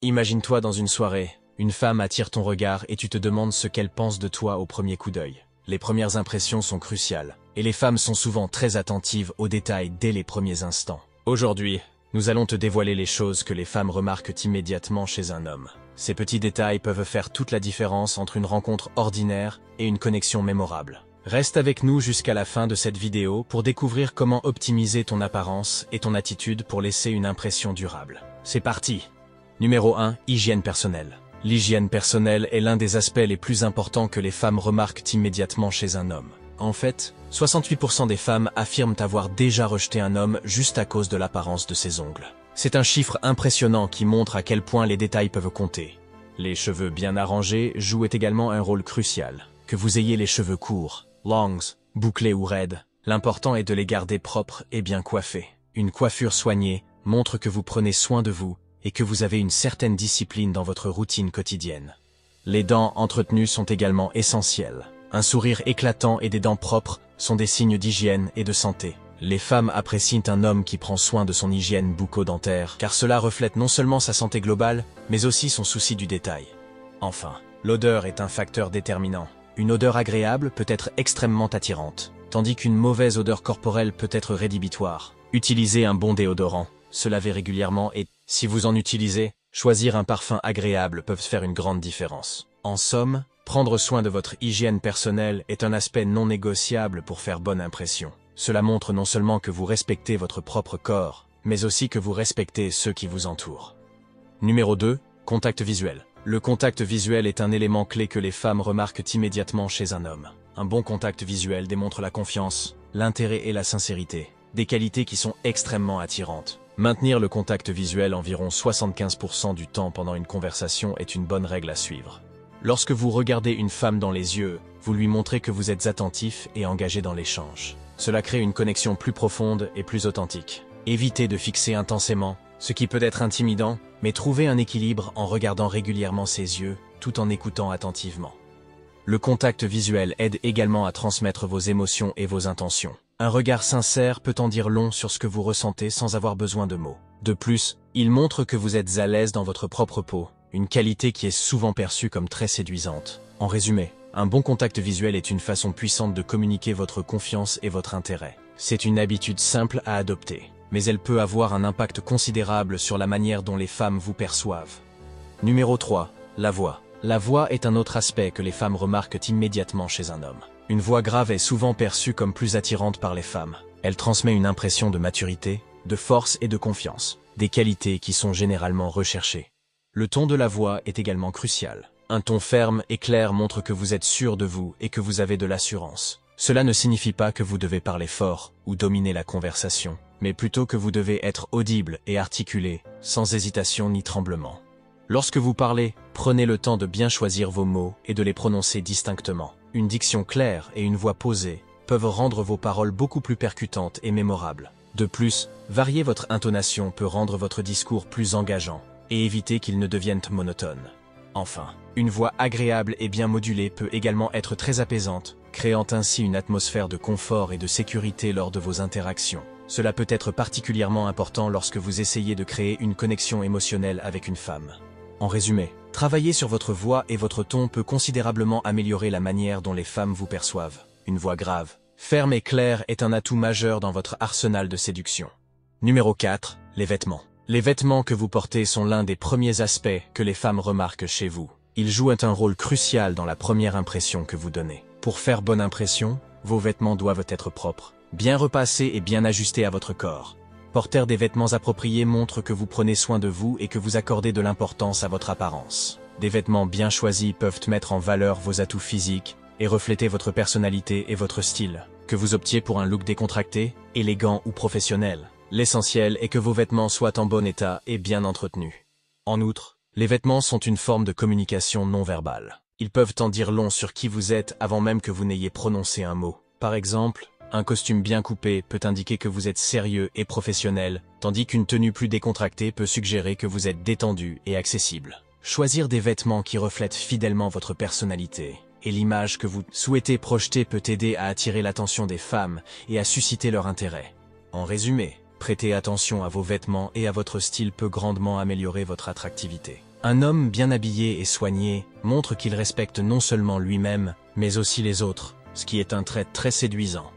Imagine-toi dans une soirée, une femme attire ton regard et tu te demandes ce qu'elle pense de toi au premier coup d'œil. Les premières impressions sont cruciales, et les femmes sont souvent très attentives aux détails dès les premiers instants. Aujourd'hui, nous allons te dévoiler les choses que les femmes remarquent immédiatement chez un homme. Ces petits détails peuvent faire toute la différence entre une rencontre ordinaire et une connexion mémorable. Reste avec nous jusqu'à la fin de cette vidéo pour découvrir comment optimiser ton apparence et ton attitude pour laisser une impression durable. C'est parti! Numéro 1. Hygiène personnelle. L'hygiène personnelle est l'un des aspects les plus importants que les femmes remarquent immédiatement chez un homme. En fait, 68% des femmes affirment avoir déjà rejeté un homme juste à cause de l'apparence de ses ongles. C'est un chiffre impressionnant qui montre à quel point les détails peuvent compter. Les cheveux bien arrangés jouent également un rôle crucial. Que vous ayez les cheveux courts, longs, bouclés ou raides, l'important est de les garder propres et bien coiffés. Une coiffure soignée montre que vous prenez soin de vous et que vous avez une certaine discipline dans votre routine quotidienne. Les dents entretenues sont également essentielles. Un sourire éclatant et des dents propres sont des signes d'hygiène et de santé. Les femmes apprécient un homme qui prend soin de son hygiène bucco-dentaire, car cela reflète non seulement sa santé globale, mais aussi son souci du détail. Enfin, l'odeur est un facteur déterminant. Une odeur agréable peut être extrêmement attirante, tandis qu'une mauvaise odeur corporelle peut être rédhibitoire. Utilisez un bon déodorant, se laver régulièrement et, si vous en utilisez, choisir un parfum agréable peuvent faire une grande différence. En somme, prendre soin de votre hygiène personnelle est un aspect non négociable pour faire bonne impression. Cela montre non seulement que vous respectez votre propre corps, mais aussi que vous respectez ceux qui vous entourent. Numéro 2. Contact visuel. Le contact visuel est un élément clé que les femmes remarquent immédiatement chez un homme. Un bon contact visuel démontre la confiance, l'intérêt et la sincérité, des qualités qui sont extrêmement attirantes. Maintenir le contact visuel environ 75% du temps pendant une conversation est une bonne règle à suivre. Lorsque vous regardez une femme dans les yeux, vous lui montrez que vous êtes attentif et engagé dans l'échange. Cela crée une connexion plus profonde et plus authentique. Évitez de fixer intensément, ce qui peut être intimidant, mais trouvez un équilibre en regardant régulièrement ses yeux, tout en écoutant attentivement. Le contact visuel aide également à transmettre vos émotions et vos intentions. Un regard sincère peut en dire long sur ce que vous ressentez sans avoir besoin de mots. De plus, il montre que vous êtes à l'aise dans votre propre peau, une qualité qui est souvent perçue comme très séduisante. En résumé, un bon contact visuel est une façon puissante de communiquer votre confiance et votre intérêt. C'est une habitude simple à adopter, mais elle peut avoir un impact considérable sur la manière dont les femmes vous perçoivent. Numéro 3. La voix. La voix est un autre aspect que les femmes remarquent immédiatement chez un homme. Une voix grave est souvent perçue comme plus attirante par les femmes. Elle transmet une impression de maturité, de force et de confiance, des qualités qui sont généralement recherchées. Le ton de la voix est également crucial. Un ton ferme et clair montre que vous êtes sûr de vous et que vous avez de l'assurance. Cela ne signifie pas que vous devez parler fort ou dominer la conversation, mais plutôt que vous devez être audible et articulé, sans hésitation ni tremblement. Lorsque vous parlez, prenez le temps de bien choisir vos mots et de les prononcer distinctement. Une diction claire et une voix posée peuvent rendre vos paroles beaucoup plus percutantes et mémorables. De plus, varier votre intonation peut rendre votre discours plus engageant et éviter qu'il ne devienne monotone. Enfin, une voix agréable et bien modulée peut également être très apaisante, créant ainsi une atmosphère de confort et de sécurité lors de vos interactions. Cela peut être particulièrement important lorsque vous essayez de créer une connexion émotionnelle avec une femme. En résumé, travailler sur votre voix et votre ton peut considérablement améliorer la manière dont les femmes vous perçoivent. Une voix grave, ferme et claire est un atout majeur dans votre arsenal de séduction. Numéro 4. Les vêtements. Les vêtements que vous portez sont l'un des premiers aspects que les femmes remarquent chez vous. Ils jouent un rôle crucial dans la première impression que vous donnez. Pour faire bonne impression, vos vêtements doivent être propres, bien repassés et bien ajustés à votre corps. Porter des vêtements appropriés montre que vous prenez soin de vous et que vous accordez de l'importance à votre apparence. Des vêtements bien choisis peuvent mettre en valeur vos atouts physiques et refléter votre personnalité et votre style. Que vous optiez pour un look décontracté, élégant ou professionnel, l'essentiel est que vos vêtements soient en bon état et bien entretenus. En outre, les vêtements sont une forme de communication non verbale. Ils peuvent en dire long sur qui vous êtes avant même que vous n'ayez prononcé un mot. Par exemple, un costume bien coupé peut indiquer que vous êtes sérieux et professionnel, tandis qu'une tenue plus décontractée peut suggérer que vous êtes détendu et accessible. Choisir des vêtements qui reflètent fidèlement votre personnalité et l'image que vous souhaitez projeter peut aider à attirer l'attention des femmes et à susciter leur intérêt. En résumé, prêter attention à vos vêtements et à votre style peut grandement améliorer votre attractivité. Un homme bien habillé et soigné montre qu'il respecte non seulement lui-même, mais aussi les autres, ce qui est un trait très séduisant.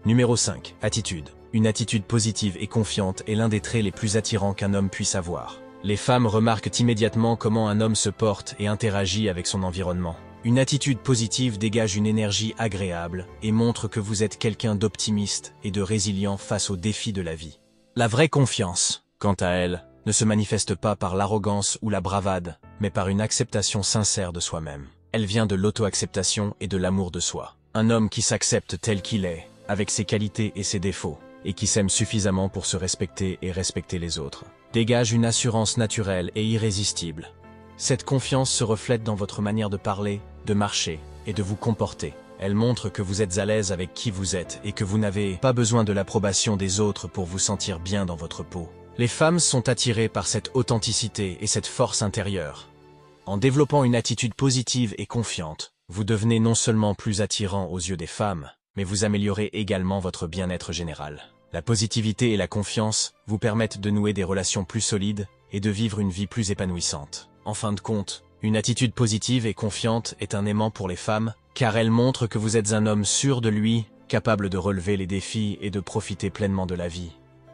Numéro 5. Attitude. Une attitude positive et confiante est l'un des traits les plus attirants qu'un homme puisse avoir. Les femmes remarquent immédiatement comment un homme se porte et interagit avec son environnement. Une attitude positive dégage une énergie agréable et montre que vous êtes quelqu'un d'optimiste et de résilient face aux défis de la vie. La vraie confiance, quant à elle, ne se manifeste pas par l'arrogance ou la bravade, mais par une acceptation sincère de soi-même. Elle vient de l'auto-acceptation et de l'amour de soi. Un homme qui s'accepte tel qu'il est, avec ses qualités et ses défauts, et qui s'aime suffisamment pour se respecter et respecter les autres, dégage une assurance naturelle et irrésistible. Cette confiance se reflète dans votre manière de parler, de marcher et de vous comporter. Elle montre que vous êtes à l'aise avec qui vous êtes et que vous n'avez pas besoin de l'approbation des autres pour vous sentir bien dans votre peau. Les femmes sont attirées par cette authenticité et cette force intérieure. En développant une attitude positive et confiante, vous devenez non seulement plus attirant aux yeux des femmes, mais vous améliorez également votre bien-être général. La positivité et la confiance vous permettent de nouer des relations plus solides et de vivre une vie plus épanouissante. En fin de compte, une attitude positive et confiante est un aimant pour les femmes, car elle montre que vous êtes un homme sûr de lui, capable de relever les défis et de profiter pleinement de la vie.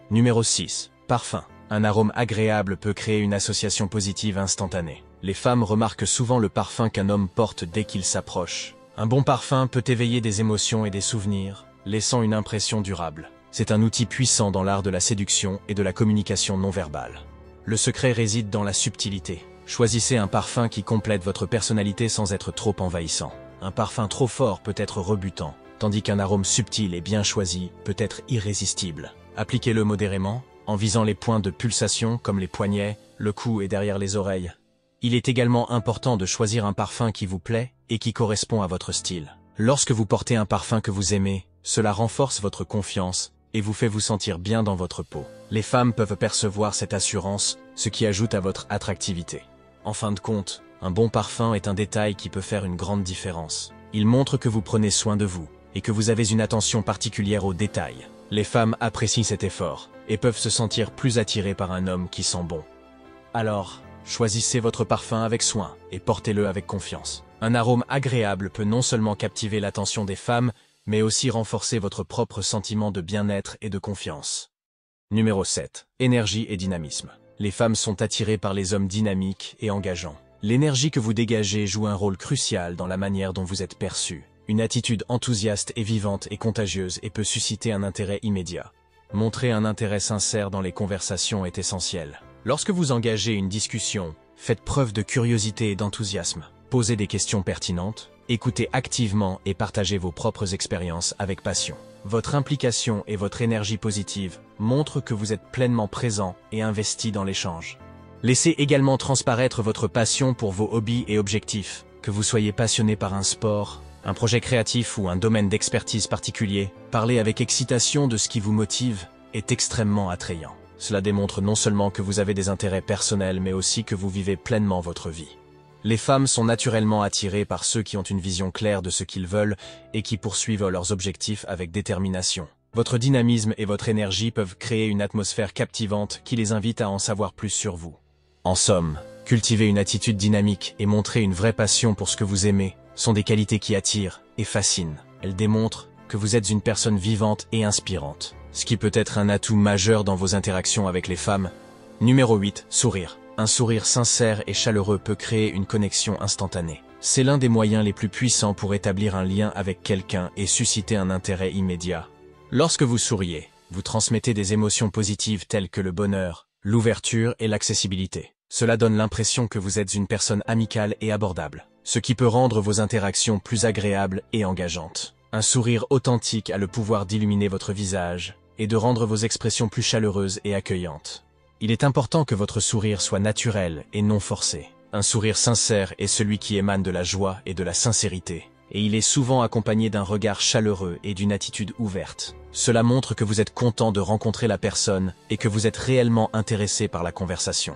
Numéro 6. Parfum. Un arôme agréable peut créer une association positive instantanée. Les femmes remarquent souvent le parfum qu'un homme porte dès qu'il s'approche. Un bon parfum peut éveiller des émotions et des souvenirs, laissant une impression durable. C'est un outil puissant dans l'art de la séduction et de la communication non verbale. Le secret réside dans la subtilité. Choisissez un parfum qui complète votre personnalité sans être trop envahissant. Un parfum trop fort peut être rebutant, tandis qu'un arôme subtil et bien choisi peut être irrésistible. Appliquez-le modérément, en visant les points de pulsation comme les poignets, le cou et derrière les oreilles. Il est également important de choisir un parfum qui vous plaît et qui correspond à votre style. Lorsque vous portez un parfum que vous aimez, cela renforce votre confiance et vous fait vous sentir bien dans votre peau. Les femmes peuvent percevoir cette assurance, ce qui ajoute à votre attractivité. En fin de compte, un bon parfum est un détail qui peut faire une grande différence. Il montre que vous prenez soin de vous et que vous avez une attention particulière aux détails. Les femmes apprécient cet effort et peuvent se sentir plus attirées par un homme qui sent bon. Alors, choisissez votre parfum avec soin et portez-le avec confiance. Un arôme agréable peut non seulement captiver l'attention des femmes, mais aussi renforcer votre propre sentiment de bien-être et de confiance. Numéro 7. Énergie et dynamisme. Les femmes sont attirées par les hommes dynamiques et engageants. L'énergie que vous dégagez joue un rôle crucial dans la manière dont vous êtes perçu. Une attitude enthousiaste et vivante est contagieuse et peut susciter un intérêt immédiat. Montrer un intérêt sincère dans les conversations est essentiel. Lorsque vous engagez une discussion, faites preuve de curiosité et d'enthousiasme. Posez des questions pertinentes, écoutez activement et partagez vos propres expériences avec passion. Votre implication et votre énergie positive montrent que vous êtes pleinement présent et investi dans l'échange. Laissez également transparaître votre passion pour vos hobbies et objectifs. Que vous soyez passionné par un sport, un projet créatif ou un domaine d'expertise particulier, parler avec excitation de ce qui vous motive est extrêmement attrayant. Cela démontre non seulement que vous avez des intérêts personnels, mais aussi que vous vivez pleinement votre vie. Les femmes sont naturellement attirées par ceux qui ont une vision claire de ce qu'ils veulent et qui poursuivent leurs objectifs avec détermination. Votre dynamisme et votre énergie peuvent créer une atmosphère captivante qui les invite à en savoir plus sur vous. En somme, cultiver une attitude dynamique et montrer une vraie passion pour ce que vous aimez sont des qualités qui attirent et fascinent. Elles démontrent que vous êtes une personne vivante et inspirante, ce qui peut être un atout majeur dans vos interactions avec les femmes. Numéro 8. Sourire. Un sourire sincère et chaleureux peut créer une connexion instantanée. C'est l'un des moyens les plus puissants pour établir un lien avec quelqu'un et susciter un intérêt immédiat. Lorsque vous souriez, vous transmettez des émotions positives telles que le bonheur, l'ouverture et l'accessibilité. Cela donne l'impression que vous êtes une personne amicale et abordable, ce qui peut rendre vos interactions plus agréables et engageantes. Un sourire authentique a le pouvoir d'illuminer votre visage et de rendre vos expressions plus chaleureuses et accueillantes. Il est important que votre sourire soit naturel et non forcé. Un sourire sincère est celui qui émane de la joie et de la sincérité, et il est souvent accompagné d'un regard chaleureux et d'une attitude ouverte. Cela montre que vous êtes content de rencontrer la personne et que vous êtes réellement intéressé par la conversation.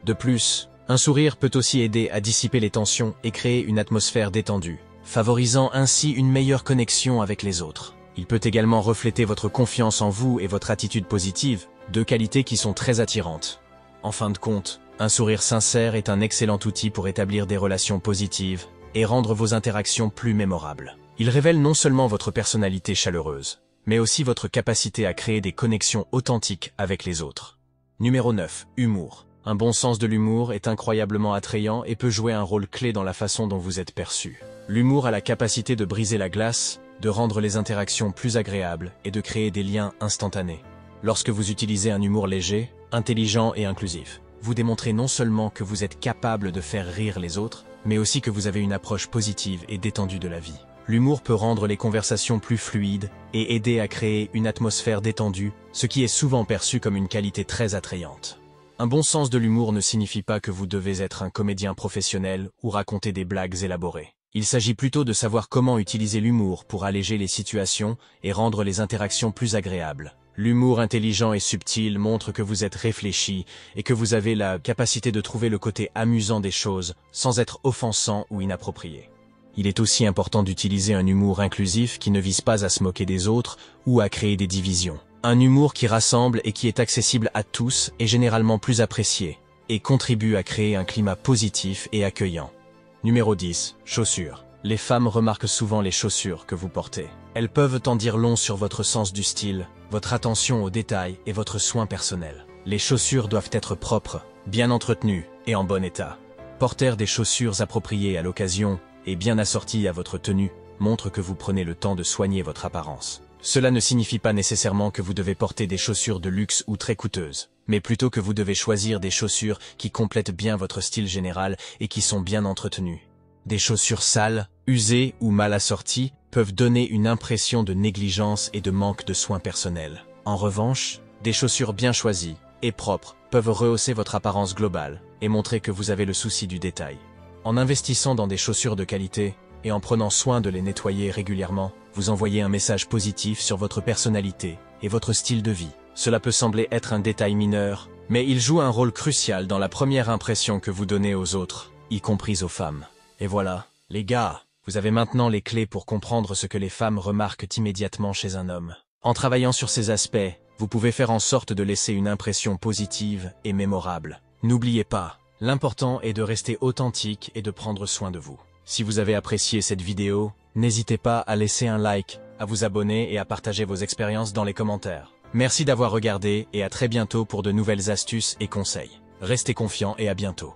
De plus, un sourire peut aussi aider à dissiper les tensions et créer une atmosphère détendue, favorisant ainsi une meilleure connexion avec les autres. Il peut également refléter votre confiance en vous et votre attitude positive, deux qualités qui sont très attirantes. En fin de compte, Un sourire sincère est un excellent outil pour établir des relations positives et rendre vos interactions plus mémorables. Il révèle non seulement votre personnalité chaleureuse, mais aussi votre capacité à créer des connexions authentiques avec les autres. Numéro 9. Humour. Un bon sens de l'humour est incroyablement attrayant et peut jouer un rôle clé dans la façon dont vous êtes perçu. L'humour a la capacité de briser la glace, de rendre les interactions plus agréables et de créer des liens instantanés. Lorsque vous utilisez un humour léger, intelligent et inclusif, vous démontrez non seulement que vous êtes capable de faire rire les autres, mais aussi que vous avez une approche positive et détendue de la vie. L'humour peut rendre les conversations plus fluides et aider à créer une atmosphère détendue, ce qui est souvent perçu comme une qualité très attrayante. Un bon sens de l'humour ne signifie pas que vous devez être un comédien professionnel ou raconter des blagues élaborées. Il s'agit plutôt de savoir comment utiliser l'humour pour alléger les situations et rendre les interactions plus agréables. L'humour intelligent et subtil montre que vous êtes réfléchi et que vous avez la capacité de trouver le côté amusant des choses sans être offensant ou inapproprié. Il est aussi important d'utiliser un humour inclusif qui ne vise pas à se moquer des autres ou à créer des divisions. Un humour qui rassemble et qui est accessible à tous est généralement plus apprécié et contribue à créer un climat positif et accueillant. Numéro 10. Chaussures. Les femmes remarquent souvent les chaussures que vous portez. Elles peuvent en dire long sur votre sens du style, votre attention aux détails et votre soin personnel. Les chaussures doivent être propres, bien entretenues et en bon état. Porter des chaussures appropriées à l'occasion et bien assorties à votre tenue montre que vous prenez le temps de soigner votre apparence. Cela ne signifie pas nécessairement que vous devez porter des chaussures de luxe ou très coûteuses, mais plutôt que vous devez choisir des chaussures qui complètent bien votre style général et qui sont bien entretenues. Des chaussures sales, usées ou mal assorties peuvent donner une impression de négligence et de manque de soins personnels. En revanche, des chaussures bien choisies et propres peuvent rehausser votre apparence globale et montrer que vous avez le souci du détail. En investissant dans des chaussures de qualité et en prenant soin de les nettoyer régulièrement, vous envoyez un message positif sur votre personnalité et votre style de vie. Cela peut sembler être un détail mineur, mais il joue un rôle crucial dans la première impression que vous donnez aux autres, y compris aux femmes. Et voilà, les gars, vous avez maintenant les clés pour comprendre ce que les femmes remarquent immédiatement chez un homme. En travaillant sur ces aspects, vous pouvez faire en sorte de laisser une impression positive et mémorable. N'oubliez pas, l'important est de rester authentique et de prendre soin de vous. Si vous avez apprécié cette vidéo, n'hésitez pas à laisser un like, à vous abonner et à partager vos expériences dans les commentaires. Merci d'avoir regardé et à très bientôt pour de nouvelles astuces et conseils. Restez confiants et à bientôt.